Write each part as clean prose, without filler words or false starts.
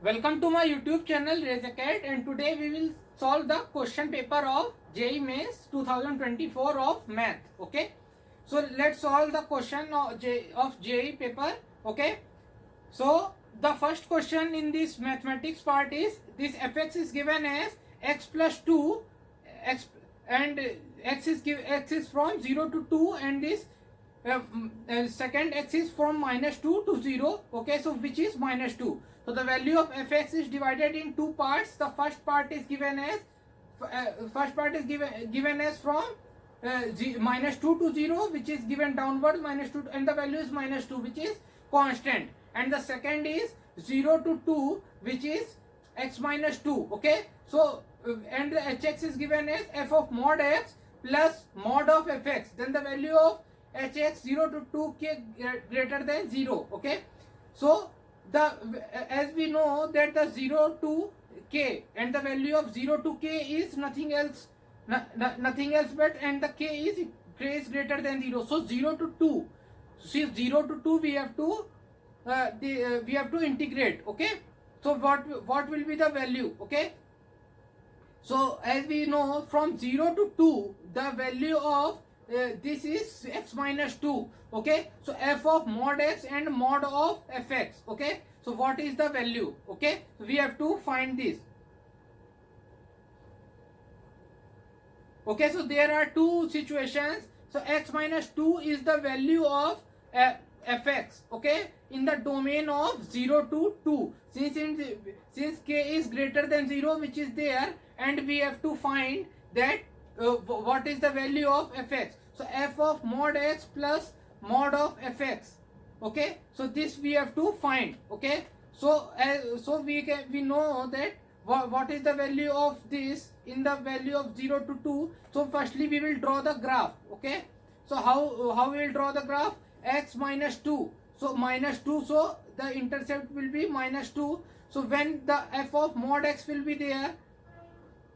Welcome to my YouTube channel Raise a Cat, and today we will solve the question paper of JEE Mains 2024 of math. Okay, so let's solve the question of JEE paper. Okay, so the first question in this mathematics part is this fx is given as x plus 2 x, and x is from 0 to 2, and this second x is from minus 2 to 0. Okay, so which is minus 2. So the value of fx is divided in two parts. The first part is given as given as from minus 2 to 0, which is given downwards minus 2, and the value is minus 2, which is constant. And the second is 0 to 2, which is x minus 2. Okay, so and the hx is given as f of mod x plus mod of fx. Then the value of hx 0 to 2k greater than 0. Okay, so the as we know that the 0 to k and the value of 0 to k is nothing else but, and the k is greater than 0. So 0 to 2, see 0 to 2 we have to we have to integrate. Okay, so what will be the value? Okay, so as we know from 0 to 2 the value of this is x minus 2. Okay, so f of mod x and mod of fx. Okay, so what is the value? Okay, so we have to find this. Okay, so there are two situations. So x minus 2 is the value of fx. Okay, in the domain of 0 to 2, since k is greater than 0, which is there, and we have to find that what is the value of fx. So f of mod x plus mod of fx. Okay, so this we have to find. Okay, so so we know that what is the value of this in the value of 0 to 2. So firstly we will draw the graph. Okay, so how we will draw the graph? X minus 2, so minus 2, so the intercept will be minus 2. So when the f of mod x will be there,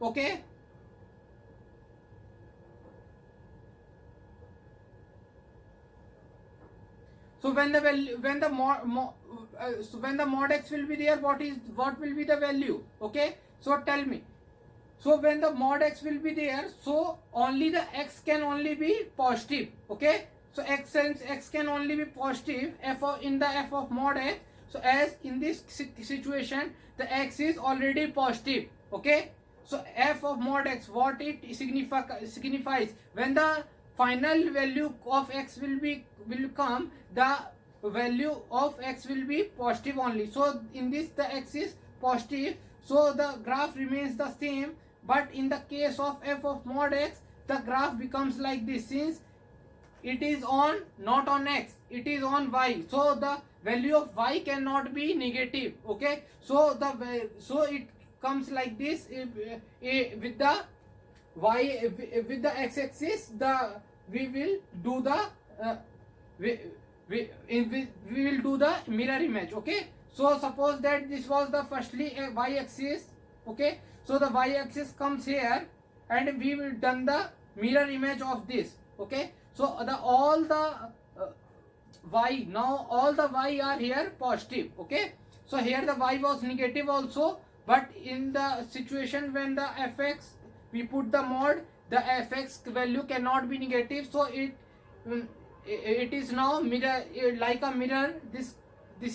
okay, so when the mod x will be there, what will be the value? Okay, so tell me. So when the mod x will be there, so only the x can only be positive. Okay, so since x can only be positive in the f of mod x, so as in this situation the x is already positive. Okay, so f of mod x, what it signifies, when the final value of x will come, the value of x will be positive only. So in this the x is positive, so the graph remains the same. But in the case of f of mod x, the graph becomes like this, since it is on not on x, it is on y, so the value of y cannot be negative. Okay, so it comes like this. With the y, with the x-axis, we will do the mirror image. Okay, so suppose that this was the firstly y-axis. Okay, so the y-axis comes here, and we will done the mirror image of this. Okay, so all the y, now all the y are here positive. Okay, so here the y was negative also, but in the situation when the fx we put the mod, the fx value cannot be negative, so it is now mirror, like a mirror. This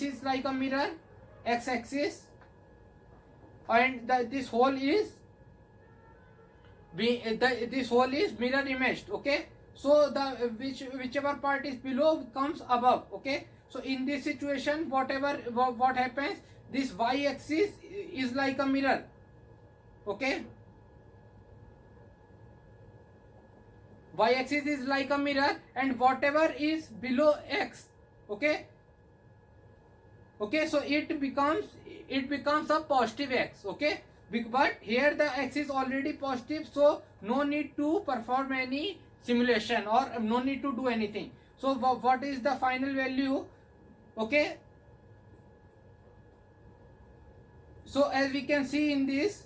is like a mirror, x-axis, and this whole is this whole is mirror imaged. Okay, so the whichever part is below comes above. Okay, so in this situation what happens, this y-axis is like a mirror. Okay, y-axis is like a mirror, and whatever is below x, okay, so it becomes a positive x. Okay, but here the x is already positive, so no need to perform any simulation or no need to do anything. So what is the final value? Okay, so as we can see in this,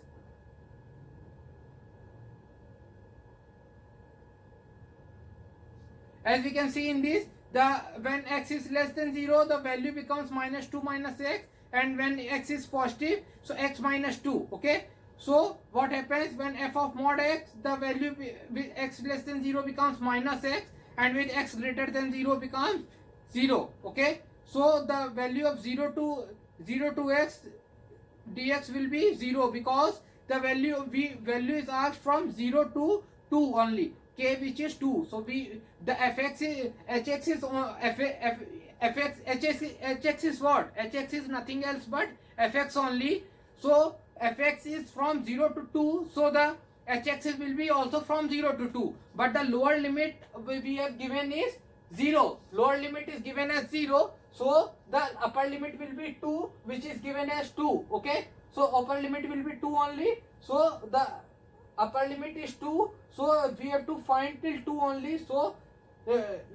the when x is less than 0, the value becomes minus 2 minus x, and when x is positive, so x minus 2. Okay, so what happens when f of mod x, the value with x less than 0 becomes minus x, and with x greater than 0 becomes 0. Okay, so the value of 0 to x dx will be 0, because the value is asked from 0 to 2 only, k which is 2. So the fx is hx is hx is what? Hx is nothing else but fx only. So fx is from 0 to 2, so the hx will be also from 0 to 2, but the lower limit we have given is 0. Lower limit is given as 0, so the upper limit will be 2, which is given as 2. Okay, so upper limit will be 2 only, so the upper limit is 2, so we have to find till 2 only. So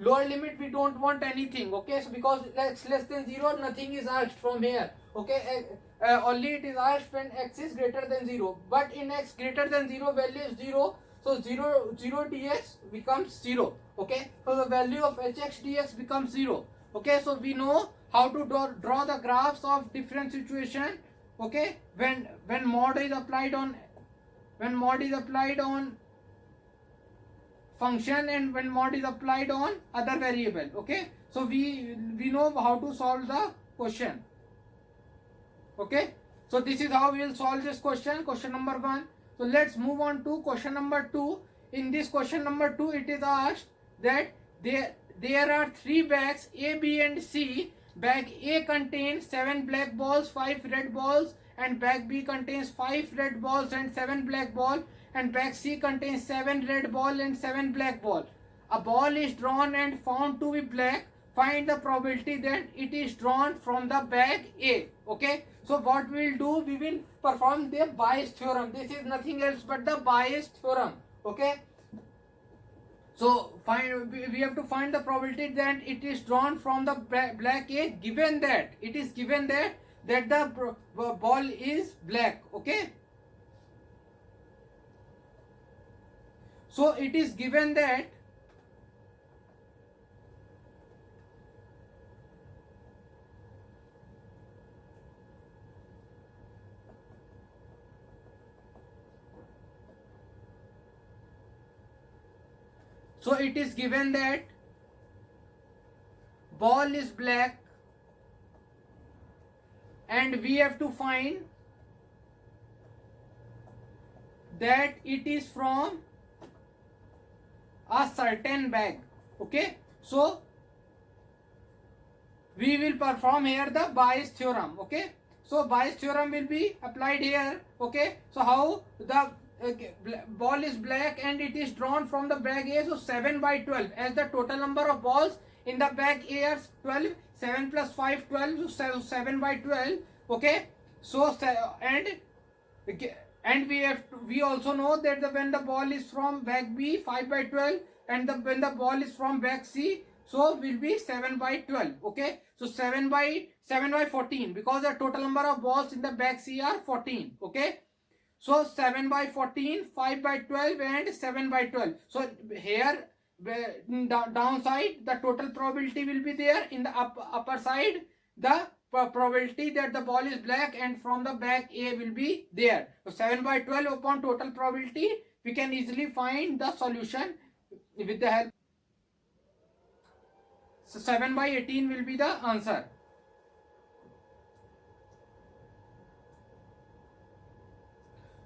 lower limit we don't want anything. Okay, so because x less than 0, nothing is asked from here. Okay, only it is asked when x is greater than 0, but in x greater than 0 value is 0, so 0 dx becomes 0. Okay, so the value of hx dx becomes 0. Okay, so we know how to draw the graphs of different situation. Okay, when mod is applied on function, and when mod is applied on other variable. Okay, so we know how to solve the question. Okay, so this is how we will solve this question number 1. So let's move on to question number 2. In this question number 2, it is asked that there are 3 bags A, B and C. Bag A contains 7 black balls, 5 red balls, and bag B contains 5 red balls and 7 black balls, and bag C contains 7 red ball and 7 black ball. A ball is drawn and found to be black. Find the probability that it is drawn from the bag A. Okay, so what we will do, we will perform the Bayes theorem. This is nothing else but the Bayes theorem. Okay, so we have to find the probability that it is drawn from the black A, given that it is given that the ball is black. Okay, so it is given that ball is black, and we have to find that it is from a certain bag. Okay, so we will perform here the Bayes theorem. Okay, so Bayes theorem will be applied here. Okay, so how the ball is black and it is drawn from the bag A, so 7 by 12, as the total number of balls in the bag A are 12, 7 plus 5 12, so 7 by 12. Okay, so and we also know that when the ball is from bag B, 5 by 12, and when the ball is from bag C, so will be 7 by 12. Okay, so 7 by 14, because the total number of balls in the bag C are 14. Okay, so 7 by 14, 5 by 12 and 7 by 12. So here downside the total probability will be there. In the upper side the probability that the ball is black and from the bag A will be there. So 7 by 12 upon total probability, we can easily find the solution with the help. So 7 by 18 will be the answer.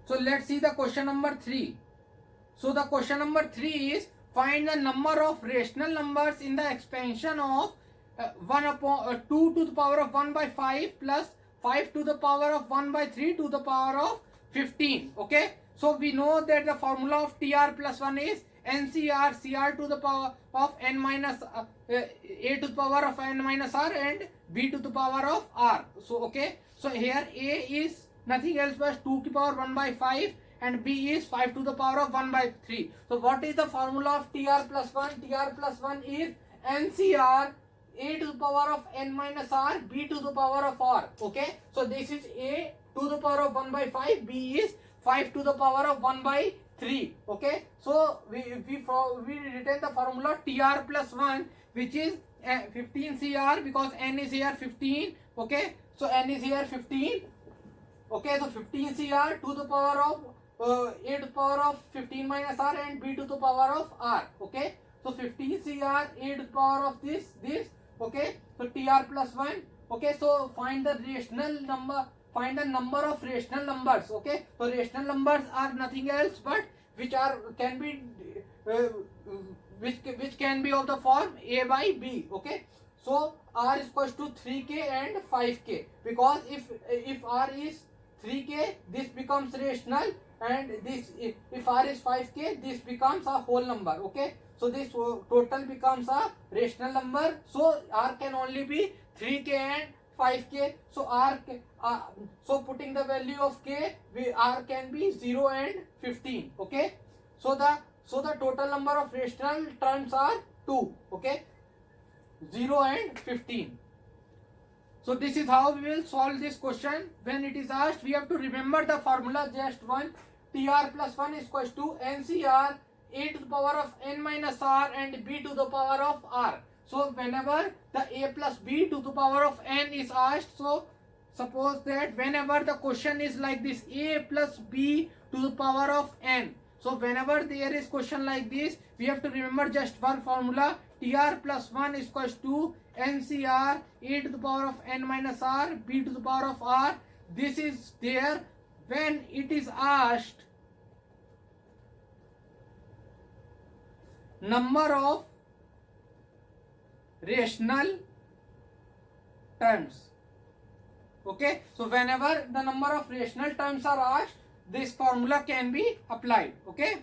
So let's see the question number 3. So the question number 3 is, find the number of rational numbers in the expansion of 2 to the power of 1 by 5 plus 5 to the power of 1 by 3 to the power of 15. Okay, so we know that the formula of TR plus 1 is NCR, CR to the power of n minus A to the power of n minus R and B to the power of R. So okay, so here A is nothing else but 2 to the power 1 by 5 and B is 5 to the power of 1 by 3. So what is the formula of TR plus 1? TR plus 1 is NCR, A to the power of n minus R, B to the power of R. Okay, so this is A to the power of 1 by 5, B is 5 to the power of 1 by 3. Okay, so we retain the formula TR plus 1, which is 15 CR, because n is here 15. Okay, So n is here 15. Okay, so 15 CR to the power of a to the power of 15 minus r and b to the power of r. Okay, so 15 CR a to the power of this. Okay, so tr plus 1. Okay, so find the rational number. Find the number of rational numbers. Okay, so rational numbers are nothing else but which can be which can be of the form a by b. Okay, so r is equals to 3k and 5k, because if r is 3k, this becomes rational, and this if r is 5k, this becomes a whole number. Okay, so this total becomes a rational number, so r can only be 3k and 5k. So so putting the value of k, r can be 0 and 15. Okay, so the total number of rational terms are 2. Okay, 0 and 15. So this is how we will solve this question. When it is asked, we have to remember the formula, just one. Tr plus 1 is equals to ncr a to the power of n minus r and b to the power of r. So whenever the a plus b to the power of n is asked, so suppose that whenever the question is like this, a plus b to the power of n. So whenever there is question like this, we have to remember just one formula. Tr plus 1 is equals to ncr a to the power of n minus r b to the power of r. This is there when it is asked number of rational terms. Okay, so whenever the number of rational terms are asked, this formula can be applied. Okay,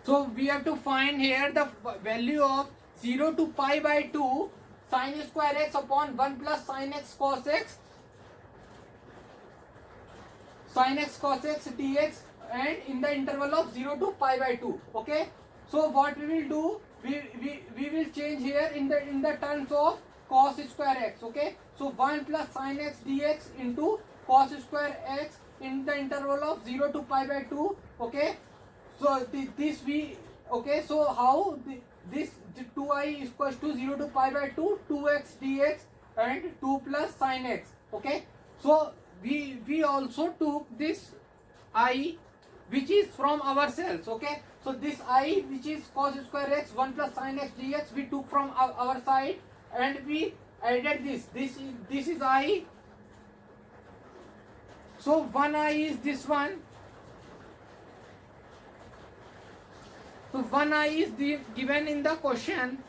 so we have to find here the value of 0 to pi by 2 sin square x upon 1 plus sin x cos x dx, and in the interval of 0 to pi by 2. Okay, so what we will do, we will change here in the terms of cos square x. Okay, so 1 plus sin x dx into cos square x in the interval of 0 to pi by 2. Okay, so this we, okay, so how this 2i is equals to 0 to pi by 2 2x dx and 2 plus sin x. Okay, so we also took this I which is from ourselves. Okay, so this I which is cos square x 1 plus sin x dx we took from our side, and we added this is I. So one I is this one. So one I is given in the question,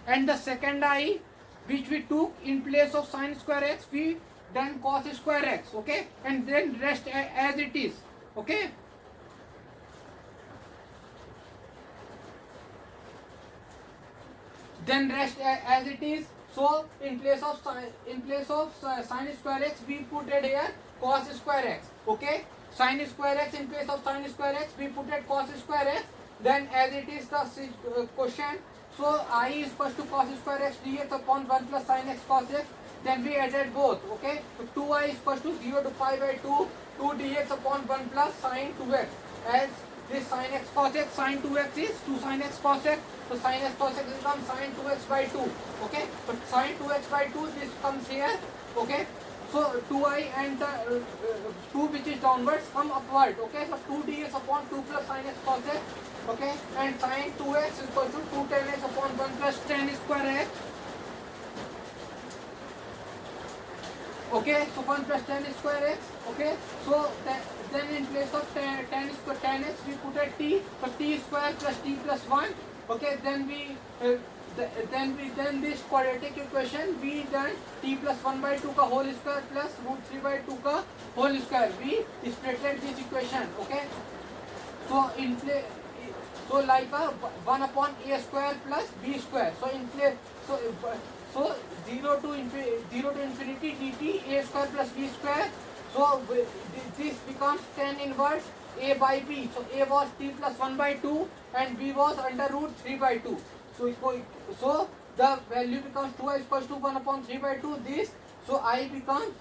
and the second I which we took in place of sin square x, we done cos square x. Okay, and then rest as it is. Okay, then rest as it is. So in place of sin square x, we put it here cos square x. Okay, sin square x in place of sin square x, we put it cos square x. Then as it is the question, so I is equal to cos square x dx upon 1 plus sin x cos x. Then we added both. Okay, so 2i is equal to 0 to pi by 2 dx upon 1 plus sin 2x. As this sin x cos x, sin 2x is 2 sin x cos x. So sin x cos x becomes sin 2x by 2. Okay, so sin 2x by 2, this comes here. Okay, so 2i and the 2 which is downwards come upward. Okay, so 2 dx upon 2 plus sin x cos x. Okay, and sin 2x is equal to 2 tan x upon 1 plus tan square x. Okay, so 1 plus tan square x. Okay, so then in place of tan x we put a t, so t square plus t plus 1. Okay, then then this quadratic equation we done t plus 1 by 2 ka whole square plus root 3 by 2 ka whole square. We splitted this equation. Okay, so in place, so like a 1 upon a square plus b square. So in place, so 0 to infinity dt a square plus b square. So this becomes tan inverse a by b. So a was t plus 1 by 2 and b was under root 3 by 2. So the value becomes 2i equals to 1 upon 3 by 2 this. So I becomes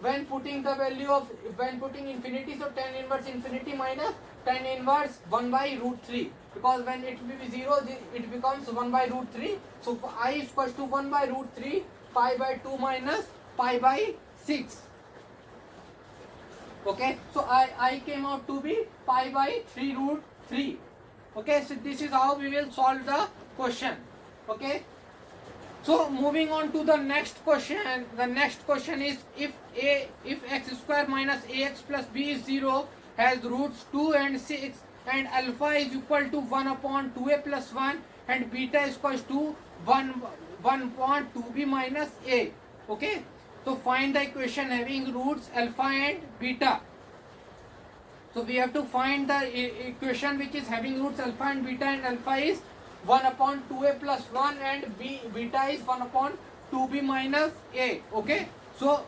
when putting the value of when putting infinity, so tan inverse infinity minus tan inverse 1 by root 3, because when it will be 0 it becomes 1 by root 3. So I is equals to 1 by root 3 pi by 2 minus pi by 6. Okay, so I came out to be pi by 3 root 3. Okay, so this is how we will solve the question. Okay, so moving on to the next question. The next question is if x square minus ax plus b is 0, has roots 2 and 6, and alpha is equal to 1 upon 2a plus 1 and beta is equals to 1 upon 2b minus a. Okay, so find the equation having roots alpha and beta. So we have to find the equation which is having roots alpha and beta, and alpha is 1 upon 2a plus 1 and beta is 1 upon 2b minus a. Okay, so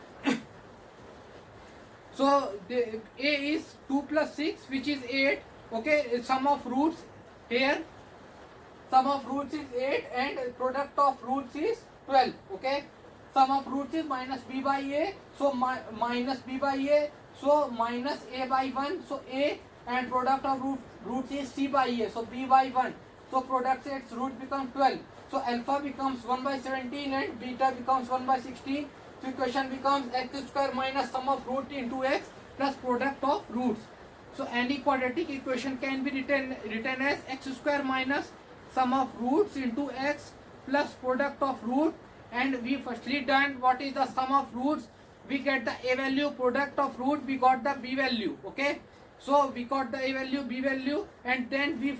the a is 2 plus 6 which is 8. Okay, sum of roots here, sum of roots is 8 and product of roots is 12. Okay, sum of roots is minus b by a, so minus b by a, so minus a by 1, so a, and product of roots is c by a, so b by 1. So product sets root becomes 12. So alpha becomes 1 by 17 and beta becomes 1 by 16. So equation becomes x square minus sum of root into x plus product of roots. So any quadratic equation can be written as x square minus sum of roots into x plus product of root. And we firstly done what is the sum of roots. We get the a value, product of root, we got the b value. Okay, so we got the a value, b value, and then we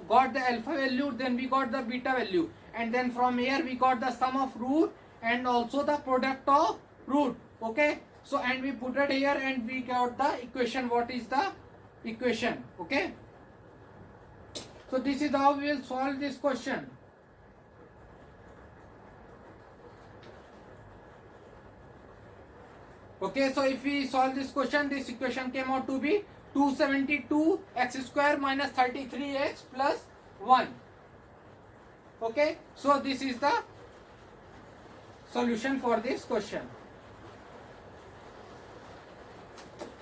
got the alpha value, then we got the beta value, and then from here we got the sum of root and also the product of root. Okay, so and we put it here and we got the equation. What is the equation? Okay, so this is how we will solve this question. Okay, so if we solve this question, this equation came out to be 272 x square minus 33x plus 1. Okay, so this is the solution for this question.